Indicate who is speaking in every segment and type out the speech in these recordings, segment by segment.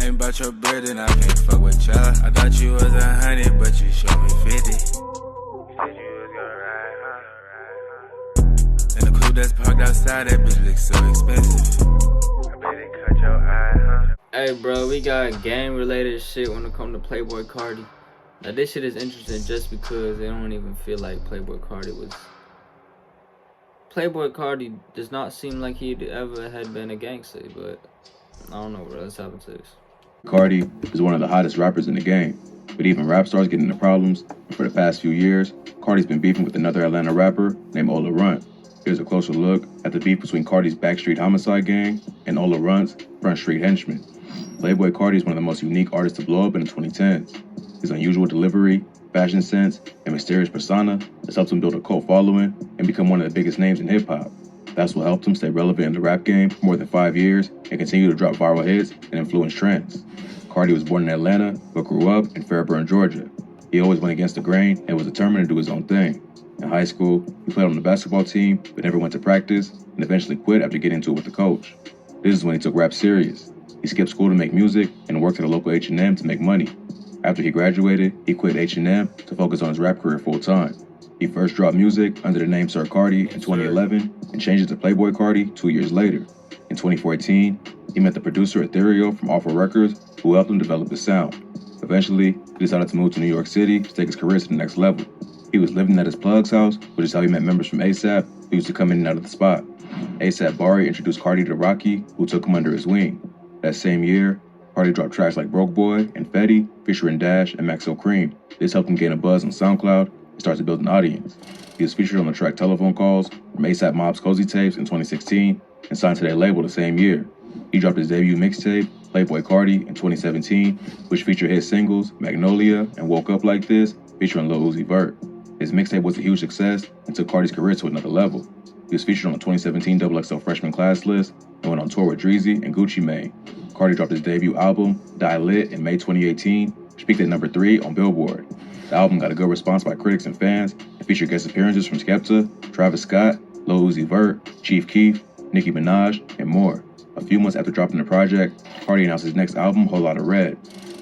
Speaker 1: Ain't about your bread and I can't fuck with ya. I thought you was 100, but you showed me 50. You said you was gonna ride, huh? And the coupe that's parked outside, that bitch looks so expensive. I bet it cut your eye, huh?
Speaker 2: Hey bro, we got game related shit when it comes to Playboi Carti. Now this shit is interesting just because they don't even feel like Playboi Carti does not seem like he ever had been a gangster, but I don't know, bro. Let's hop into this.
Speaker 3: Carti is one of the hottest rappers in the game, but even rap stars get into problems. And for the past few years, Carti's been beefing with another Atlanta rapper named Runt. Here's a closer look at the beef between Carti's Backstreet Homicide gang and Runt's Front Street Henchmen. Playboi Carti is one of the most unique artists to blow up in the 2010s. His unusual delivery, fashion sense, and mysterious persona has helped him build a cult following and become one of the biggest names in hip-hop. That's what helped him stay relevant in the rap game for more than 5 years and continue to drop viral hits and influence trends. Carti was born in Atlanta, but grew up in Fairburn, Georgia. He always went against the grain and was determined to do his own thing. In high school, he played on the basketball team, but never went to practice, and eventually quit after getting into it with the coach. This is when he took rap serious. He skipped school to make music and worked at a local H&M to make money. After he graduated, he quit H&M to focus on his rap career full-time. He first dropped music under the name Sir Carti in 2011 and changed it to Playboi Carti 2 years later. In 2014, he met the producer Ethereal from Awful Records, who helped him develop his sound. Eventually, he decided to move to New York City to take his career to the next level. He was living at his plug's house, which is how he met members from ASAP who used to come in and out of the spot. ASAP Bari introduced Carti to Rocky, who took him under his wing. That same year, Carti dropped tracks like Broke Boy and Fetty, featuring Dash and Maxo Cream. This helped him gain a buzz on SoundCloud and start to build an audience. He was featured on the track Telephone Calls from ASAP Mob's Cozy Tapes in 2016 and signed to their label the same year. He dropped his debut mixtape, Playboi Carti, in 2017, which featured his singles Magnolia and Woke Up Like This, featuring Lil Uzi Vert. His mixtape was a huge success and took Carti's career to another level. He was featured on the 2017 XXL Freshman Class list and went on tour with Dreezy and Gucci Mane. Carti dropped his debut album, Die Lit, in May 2018, which peaked at number 3 on Billboard. The album got a good response by critics and fans and featured guest appearances from Skepta, Travis Scott, Lil Uzi Vert, Chief Keef, Nicki Minaj, and more. A few months after dropping the project, Carti announced his next album, Whole Lotta Red.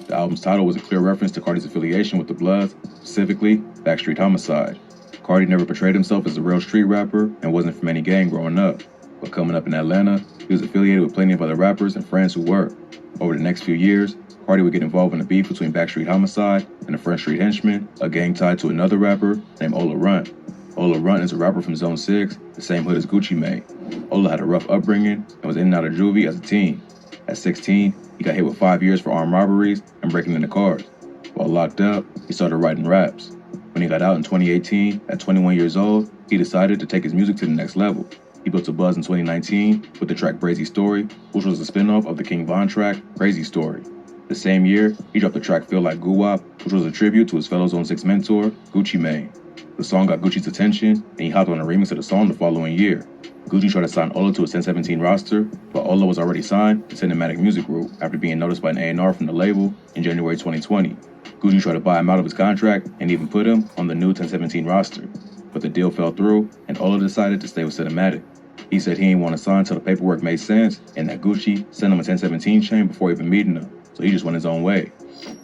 Speaker 3: The album's title was a clear reference to Carti's affiliation with the Bloods, specifically Backstreet Homicide. Carti never portrayed himself as a real street rapper and wasn't from any gang growing up. But coming up in Atlanta, he was affiliated with plenty of other rappers and friends who were. Over the next few years, Carti would get involved in a beef between Backstreet Homicide and the Front Street Henchmen, a gang tied to another rapper named Runt. Runt is a rapper from Zone 6, the same hood as Gucci Mane. Ola had a rough upbringing and was in and out of juvie as a teen. At 16, he got hit with 5 years for armed robberies and breaking into cars. While locked up, he started writing raps. When he got out in 2018, at 21 years old, he decided to take his music to the next level. He built a buzz in 2019 with the track Brazy Story, which was a spin-off of the King Von track, Crazy Story. The same year, he dropped the track Feel Like Guwap, which was a tribute to his fellow Zone 6 mentor, Gucci Mane. The song got Gucci's attention, and he hopped on a remix of the song the following year. Gucci tried to sign Ola to a 1017 roster, but Ola was already signed to Cinematic Music Group after being noticed by an A&R from the label in January 2020. Gucci tried to buy him out of his contract and even put him on the new 1017 roster. But the deal fell through, and Ola decided to stay with Cinematic. He said he didn't want to sign until the paperwork made sense, and that Gucci sent him a 1017 chain before even meeting him, so he just went his own way.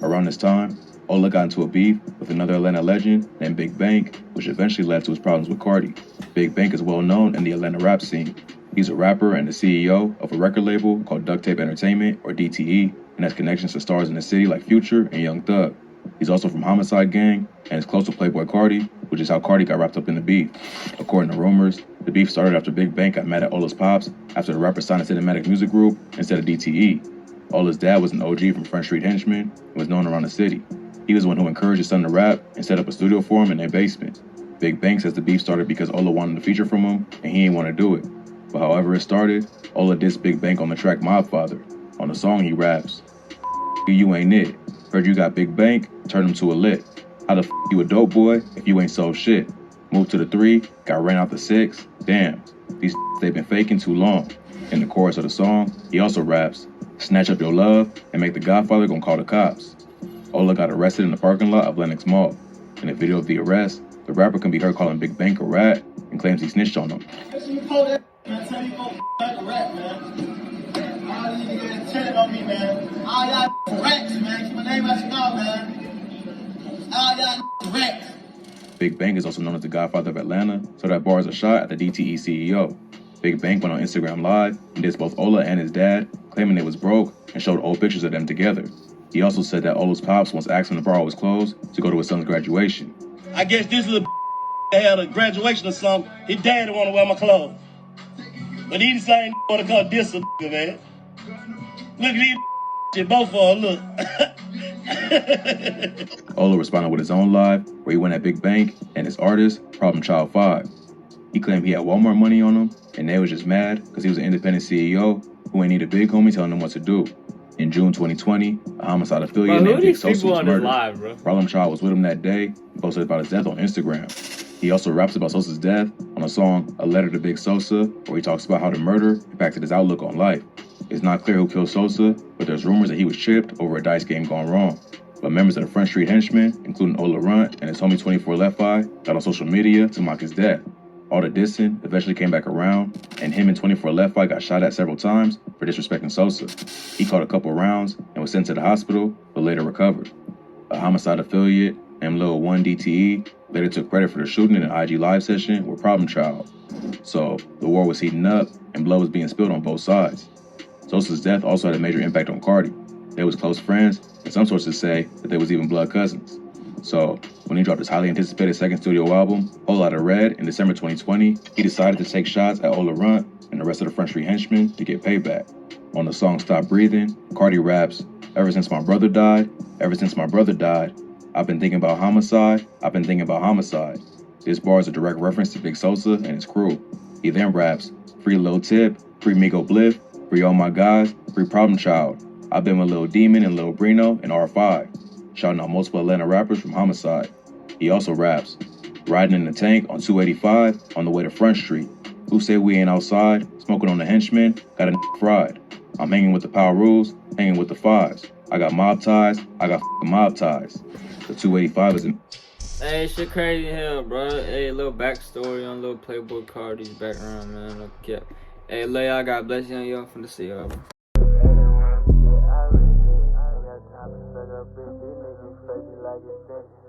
Speaker 3: Around this time, Ola got into a beef with another Atlanta legend named Big Bank, which eventually led to his problems with Carti. Big Bank is well known in the Atlanta rap scene. He's a rapper and the CEO of a record label called Duct Tape Entertainment, or DTE, and has connections to stars in the city like Future and Young Thug. He's also from Homicide Gang and is close to Playboi Carti, which is how Carti got wrapped up in the beef. According to rumors, the beef started after Big Bank got mad at Ola's pops after the rapper signed a Cinematic Music Group instead of DTE. Ola's dad was an OG from Front Street Henchmen and was known around the city. He was the one who encouraged his son to rap and set up a studio for him in their basement. Big Bank says the beef started because Ola wanted a feature from him and he didn't want to do it. But however it started, Ola dissed Big Bank on the track Mob Father. On the song he raps, "You ain't it. Heard you got Big Bank, turn him to a lick. How the f you a dope boy if you ain't sold shit? Moved to the 3, got ran out the 6. Damn, these they've been faking too long." In the chorus of the song, he also raps, "Snatch up your love and make the Godfather gon' call the cops." Ola got arrested in the parking lot of Lenox Mall. In the video of the arrest, the rapper can be heard calling Big Bank a rat and claims he snitched on him.
Speaker 4: chilling on me, man. All y'all rats, man. Keep my name out your mouth, man. All y'all rats.
Speaker 3: Big Bank is also known as the Godfather of Atlanta, so that bars a shot at the DTE CEO. Big Bank went on Instagram Live and dissed both Ola and his dad, claiming they was broke, and showed old pictures of them together. He also said that Ola's pops once asked him to borrow his clothes to go to his son's graduation.
Speaker 5: I guess this little had a graduation or something. His dad didn't want to wear my clothes. But he the same want to call this a man. Look at these shit, both of them, look.
Speaker 3: Ola responded with his own live, where he went at Big Bank and his artist, Problem Child 5. He claimed he had Walmart money on him, and they was just mad because he was an independent CEO who ain't need a big homie telling him what to do. In June 2020, a homicide affiliate named Big Sosa was murdered.
Speaker 2: Live,
Speaker 3: Problem Child was with him that day and posted about his death on Instagram. He also raps about Sosa's death on a song, A Letter to Big Sosa, where he talks about how the murder impacted his outlook on life. It's not clear who killed Sosa, but there's rumors that he was chipped over a dice game gone wrong. But members of the Front Street Henchmen, including Ola Runt and his homie 24 Left Eye, got on social media to mock his death. All the dissing eventually came back around, and him and 24 Left Eye got shot at several times for disrespecting Sosa. He caught a couple rounds and was sent to the hospital, but later recovered. A homicide affiliate named Lil 1 DTE later took credit for the shooting in an IG live session with Problem Child. So the war was heating up, and blood was being spilled on both sides. Sosa's death also had a major impact on Carti. They was close friends, and some sources say that they was even blood cousins. So, when he dropped his highly anticipated second studio album, Whole Lotta Red, in December 2020, he decided to take shots at Ola Runt and the rest of the Front Street Henchmen to get payback. On the song Stop Breathing, Carti raps, "Ever since my brother died, ever since my brother died, I've been thinking about homicide, I've been thinking about homicide." This bar is a direct reference to Big Sosa and his crew. He then raps, "Free Lil Tip, free Migo Bliff, free all my guys, free Problem Child. I've been with Lil Demon and Lil Brino and R5." Shouting out multiple Atlanta rappers from Homicide. He also raps, "Riding in the tank on 285 on the way to Front Street. Who say we ain't outside? Smoking on the henchmen, got a fried. I'm hanging with the Power Rules, hanging with the Fives. I got mob ties, I got mob ties." The 285 is in.
Speaker 2: Hey, shit crazy as hell, bro. Hey, a little backstory on little Playboi Carti's background, man. Look, yeah. Hey, y'all, God bless you, and y'all from the sea, y'all.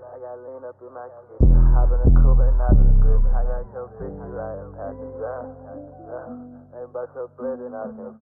Speaker 6: I got lean up in my shit. Hop in the coupe and not the grip. I got your bitch riding past the drive. Ain't about your blood and I can